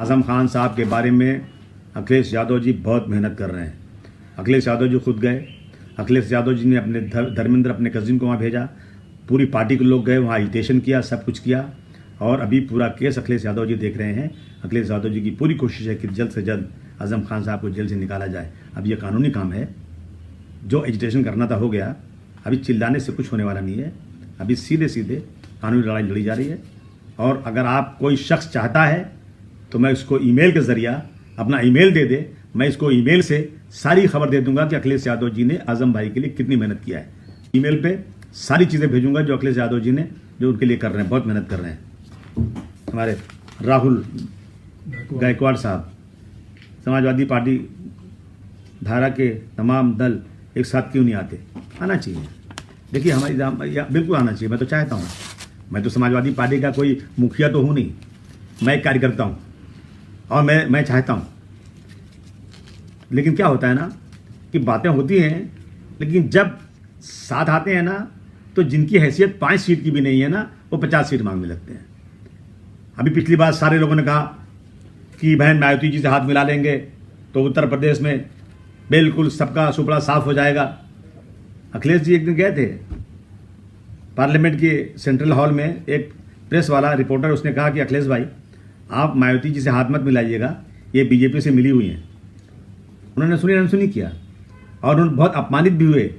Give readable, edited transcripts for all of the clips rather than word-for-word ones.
आज़म खान साहब के बारे में अखिलेश यादव जी बहुत मेहनत कर रहे हैं। अखिलेश यादव जी खुद गए, अखिलेश यादव जी ने अपने धर्मेंद्र अपने कजिन को वहाँ भेजा, पूरी पार्टी के लोग गए वहाँ एजिटेशन किया, सब कुछ किया, और अभी पूरा केस अखिलेश यादव जी देख रहे हैं। अखिलेश यादव जी की पूरी कोशिश है कि जल्द से जल्द आज़म खान साहब को जेल से निकाला जाए। अब ये कानूनी काम है, जो एजिटेशन करना था हो गया, अभी चिल्लाने से कुछ होने वाला नहीं है, अभी सीधे सीधे कानूनी लड़ाई लड़ी जा रही है। और अगर आप कोई शख्स चाहता है तो मैं उसको ईमेल के जरिए अपना ईमेल दे दे, मैं इसको ईमेल से सारी खबर दे दूंगा कि अखिलेश यादव जी ने आज़म भाई के लिए कितनी मेहनत किया है। ईमेल पे सारी चीज़ें भेजूंगा जो अखिलेश यादव जी ने जो उनके लिए कर रहे हैं, बहुत मेहनत कर रहे हैं। हमारे राहुल गायकवाड़ साहब, समाजवादी पार्टी धारा के तमाम दल एक साथ क्यों नहीं आते? आना चाहिए। देखिए हमारी बिल्कुल आना चाहिए, मैं तो चाहता हूँ। मैं तो समाजवादी पार्टी का कोई मुखिया तो हूँ नहीं, मैं एक कार्यकर्ता हूँ और मैं चाहता हूँ। लेकिन क्या होता है ना कि बातें होती हैं, लेकिन जब साथ आते हैं ना तो जिनकी हैसियत 5 सीट की भी नहीं है ना, वो 50 सीट मांगने लगते हैं। अभी पिछली बार सारे लोगों ने कहा कि बहन मायावती जी से हाथ मिला लेंगे तो उत्तर प्रदेश में बिल्कुल सबका सुपड़ा साफ हो जाएगा। अखिलेश जी एक दिन गए थे पार्लियामेंट के सेंट्रल हॉल में, एक प्रेस वाला रिपोर्टर, उसने कहा कि अखिलेश भाई आप मायावती जी से हाथ मत मिलाइएगा, ये बीजेपी से मिली हुई हैं। उन्होंने सुनी अनसुनी किया और उन्होंने बहुत अपमानित भी हुए।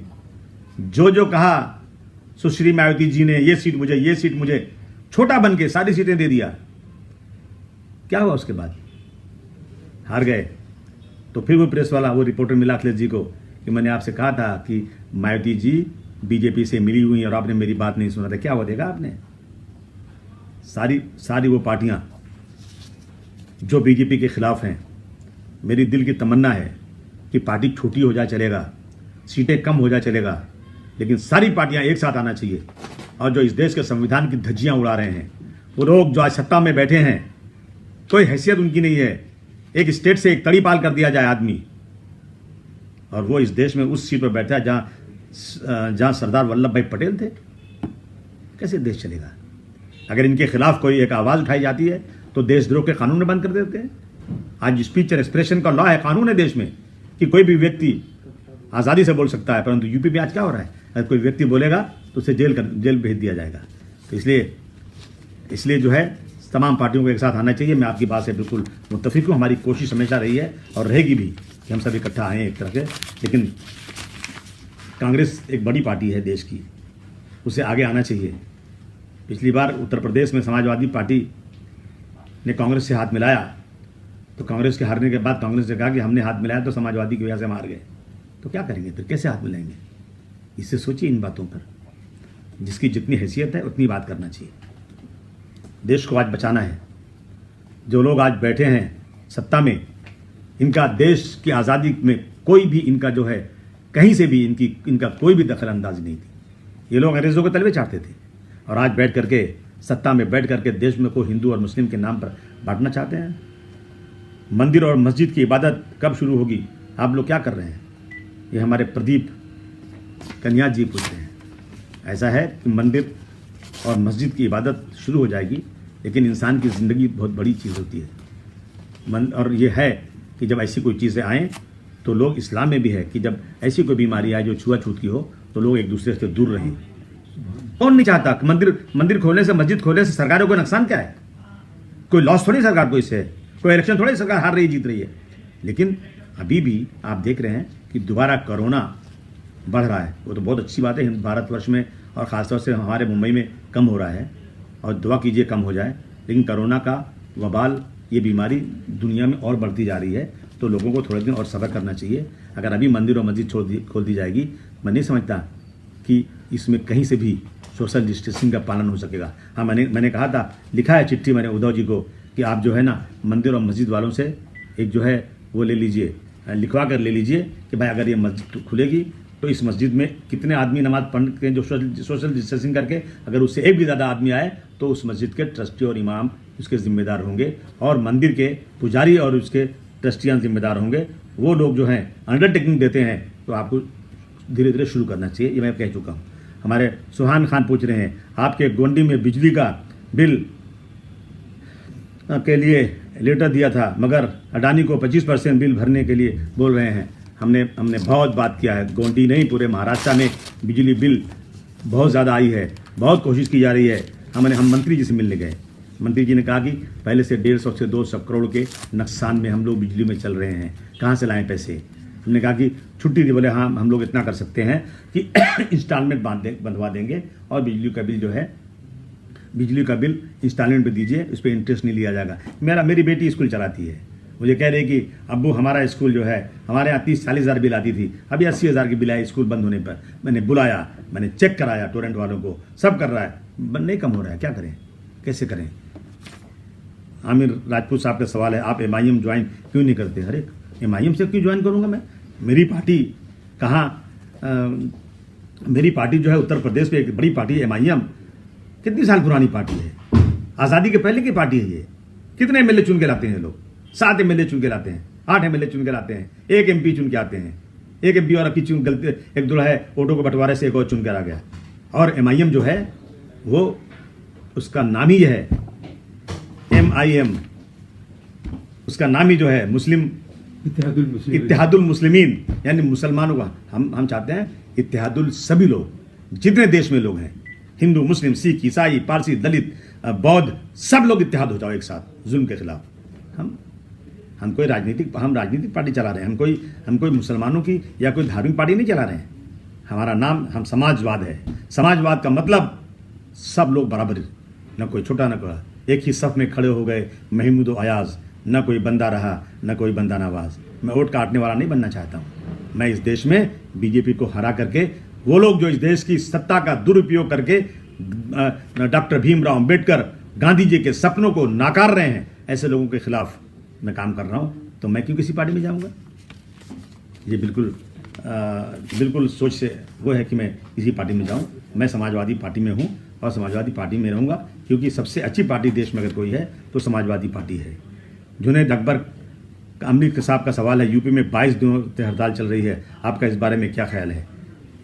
जो कहा सुश्री मायावती जी ने, ये सीट मुझे, छोटा बन के सारी सीटें दे दिया। क्या हुआ उसके बाद? हार गए। तो फिर वो प्रेस वाला, वो रिपोर्टर मिला अखिलेश जी को कि मैंने आपसे कहा था कि मायावती जी बीजेपी से मिली हुई और आपने मेरी बात नहीं सुना था। क्या हुआ देगा आपने? सारी वो पार्टियां जो बीजेपी के खिलाफ हैं, मेरी दिल की तमन्ना है कि पार्टी छोटी हो जाए चलेगा, सीटें कम हो जाए चलेगा, लेकिन सारी पार्टियां एक साथ आना चाहिए। और जो इस देश के संविधान की धज्जियां उड़ा रहे हैं, वो लोग जो आज सत्ता में बैठे हैं, कोई हैसियत उनकी नहीं है। एक स्टेट से एक तड़ी पाल कर दिया जाए आदमी, और वो इस देश में उस सीट पर बैठा है जहां सरदार वल्लभ भाई पटेल थे। कैसे देश चलेगा? अगर इनके खिलाफ कोई एक आवाज उठाई जाती है तो देशद्रोह के कानून बंद कर देते हैं। आज स्पीच और एक्सप्रेशन का लॉ है, कानून है देश में कि कोई भी व्यक्ति आज़ादी से बोल सकता है, परंतु यूपी में आज क्या हो रहा है? अगर कोई व्यक्ति बोलेगा तो उसे जेल भेज दिया जाएगा। तो इसलिए जो है तमाम पार्टियों को एक साथ आना चाहिए। मैं आपकी बात से बिल्कुल मुत्तफिक हूँ। हमारी कोशिश हमेशा रही है और रहेगी भी कि हम सब इकट्ठा आएँ एक तरह से। लेकिन कांग्रेस एक बड़ी पार्टी है देश की, उसे आगे आना चाहिए। पिछली बार उत्तर प्रदेश में समाजवादी पार्टी ने कांग्रेस से हाथ मिलाया, तो कांग्रेस के हारने के बाद कांग्रेस ने कहा कि हमने हाथ मिलाया तो समाजवादी की वजह से हार गए। तो क्या करेंगे फिर? कैसे हाथ मिलाएंगे? इससे सोचिए इन बातों पर। जिसकी जितनी हैसियत है उतनी बात करना चाहिए। देश को आज बचाना है। जो लोग आज बैठे हैं सत्ता में, इनका देश की आज़ादी में कोई भी इनका जो है कहीं से भी इनका कोई भी दखल अंदाजी नहीं थी। ये लोग अंग्रेज़ों के तलवे चाहते थे और आज बैठ करके सत्ता में बैठ करके देश में को हिंदू और मुस्लिम के नाम पर बांटना चाहते हैं। मंदिर और मस्जिद की इबादत कब शुरू होगी? आप लोग क्या कर रहे हैं? ये हमारे प्रदीप कन्या जी पूछ रहे हैं। ऐसा है कि मंदिर और मस्जिद की इबादत शुरू हो जाएगी, लेकिन इंसान की ज़िंदगी बहुत बड़ी चीज़ होती है। और ये है कि जब ऐसी कोई चीज़ें आएँ तो लोग, इस्लाम में भी है कि जब ऐसी कोई बीमारी आए जो छुआछूत की हो तो लोग एक दूसरे से दूर रहें। कौन नहीं चाहता? मंदिर खोलने से, मस्जिद खोलने से सरकारों को नुकसान क्या है? कोई लॉस थोड़ी सरकार को इससे, कोई इलेक्शन थोड़ी सरकार हार रही जीत रही है। लेकिन अभी भी आप देख रहे हैं कि दोबारा कोरोना बढ़ रहा है। वो तो बहुत अच्छी बात है भारतवर्ष में, और ख़ासतौर से हमारे मुंबई में कम हो रहा है, और दुआ कीजिए कम हो जाए। लेकिन कोरोना का वबाल, ये बीमारी दुनिया में और बढ़ती जा रही है, तो लोगों को थोड़े दिन और सब्र करना चाहिए। अगर अभी मंदिर और मस्जिद खोल दी जाएगी, मैं नहीं समझता कि इसमें कहीं से भी सोशल डिस्टेंसिंग का पालन हो सकेगा। हाँ, मैंने कहा था, लिखा है चिट्ठी मैंने उद्धव जी को कि आप जो है ना मंदिर और मस्जिद वालों से एक जो है वो ले लीजिए, लिखवा कर ले लीजिए कि भाई अगर ये मस्जिद खुलेगी तो इस मस्जिद में कितने आदमी नमाज पढ़ के जो सोशल डिस्टेंसिंग करके, अगर उससे एक भी ज़्यादा आदमी आए तो उस मस्जिद के ट्रस्टी और इमाम उसके ज़िम्मेदार होंगे, और मंदिर के पुजारी और उसके ट्रस्टियान जिम्मेदार होंगे। वो लोग जो हैं अंडरटेकिंग देते हैं, तो आपको धीरे धीरे शुरू करना चाहिए। ये मैं कह चुका हूँ। हमारे सुहान खान पूछ रहे हैं, आपके गोंडी में बिजली का बिल के लिए लेटर दिया था, मगर अडानी को 25% बिल भरने के लिए बोल रहे हैं। हमने बहुत बात किया है, गोंडी नहीं पूरे महाराष्ट्र में बिजली बिल बहुत ज़्यादा आई है, बहुत कोशिश की जा रही है। हम मंत्री जी से मिलने गए, मंत्री जी ने कहा कि पहले से 150 से 200 करोड़ के नुकसान में हम लोग बिजली में चल रहे हैं, कहाँ से लाएं पैसे। हमने कहा कि छुट्टी दी, बोले हाँ हम लोग इतना कर सकते हैं कि इंस्टॉलमेंट बंधवा देंगे और बिजली का बिल जो है, बिजली का बिल इंस्टॉलमेंट पे दीजिए, उस पर इंटरेस्ट नहीं लिया जाएगा। मेरी बेटी स्कूल चलाती है, मुझे कह रही कि अब्बू हमारा स्कूल जो है, हमारे यहाँ 30-40 हज़ार बिल आती थी, अभी 80 हज़ार की बिल आई स्कूल बंद होने पर। मैंने बुलाया, मैंने चेक कराया टोरेंट वालों को, सब कर रहा है, नहीं कम हो रहा है, क्या करें, कैसे करें। आमिर राजपूत साहब का सवाल है, आप MIM ज्वाइन क्यों नहीं करते। अरे MIM से क्यों ज्वाइन करूँगा मैं, मेरी पार्टी कहाँ, मेरी पार्टी जो है उत्तर प्रदेश में एक बड़ी पार्टी है MIM, कितनी साल पुरानी पार्टी है, आज़ादी के पहले की पार्टी है ये। कितने MLA चुन के लाते हैं लोग, 7 MLA चुन के लाते हैं, 8 MLA चुन के लाते हैं, 1 MP चुन के आते हैं, 1 MP और आपकी चुन गलती, एक दूल्हा है ऑटो को बंटवारे से एक और चुन कर आ गया। और MIM जो है वो उसका नाम ही है MIM, उसका नाम ही जो है मुस्लिम इत्तेहादुल मुस्लिमीन, यानी मुसलमानों का हम चाहते हैं इत्तेहादुल सभी लोग, जितने देश में लोग हैं, हिंदू मुस्लिम सिख ईसाई पारसी दलित बौद्ध, सब लोग इत्तेहाद हो जाओ एक साथ जुल्म के खिलाफ। हम राजनीतिक पार्टी चला रहे हैं, हम कोई मुसलमानों की या कोई धार्मिक पार्टी नहीं चला रहे हैं। हमारा नाम हम समाजवाद है। समाजवाद का मतलब सब लोग बराबर, न कोई छोटा न कोई, एक ही सफ में खड़े हो गए महमूद व अयाज, न कोई बंदा रहा न कोई बंदा नवाज। मैं वोट काटने वाला नहीं बनना चाहता हूँ। मैं इस देश में बीजेपी को हरा करके, वो लोग जो इस देश की सत्ता का दुरुपयोग करके डॉक्टर भीमराव अंबेडकर गांधी जी के सपनों को नाकार रहे हैं, ऐसे लोगों के खिलाफ मैं काम कर रहा हूँ, तो मैं क्यों किसी पार्टी में जाऊँगा। ये बिल्कुल सोच से वो है कि मैं किसी पार्टी में जाऊँ। मैं समाजवादी पार्टी में हूँ और समाजवादी पार्टी में रहूँगा, क्योंकि सबसे अच्छी पार्टी देश में अगर कोई है तो समाजवादी पार्टी है। जुनैद अकबर अमरीक साहब का सवाल है, यूपी में 22 दिनों से हड़ताल चल रही है, आपका इस बारे में क्या ख्याल है।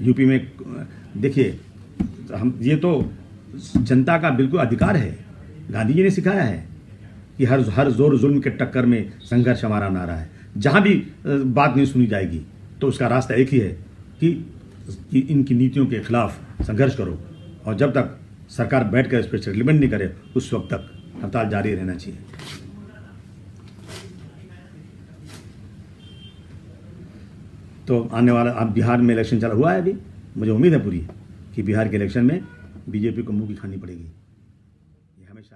यूपी में देखिए, ये तो जनता का बिल्कुल अधिकार है। गांधी जी ने सिखाया है कि हर जोर जुल्म के टक्कर में संघर्ष हमारा नारा है। जहाँ भी बात नहीं सुनी जाएगी तो उसका रास्ता एक ही है कि इनकी नीतियों के खिलाफ संघर्ष करो, और जब तक सरकार बैठकर इस पर सेटलमेंट नहीं करे उस वक्त तक हड़ताल जारी रहना चाहिए। तो आने वाला, अब बिहार में इलेक्शन चला हुआ है अभी, मुझे उम्मीद है पूरी कि बिहार के इलेक्शन में बीजेपी को मुंह की खानी पड़ेगी। ये हमेशा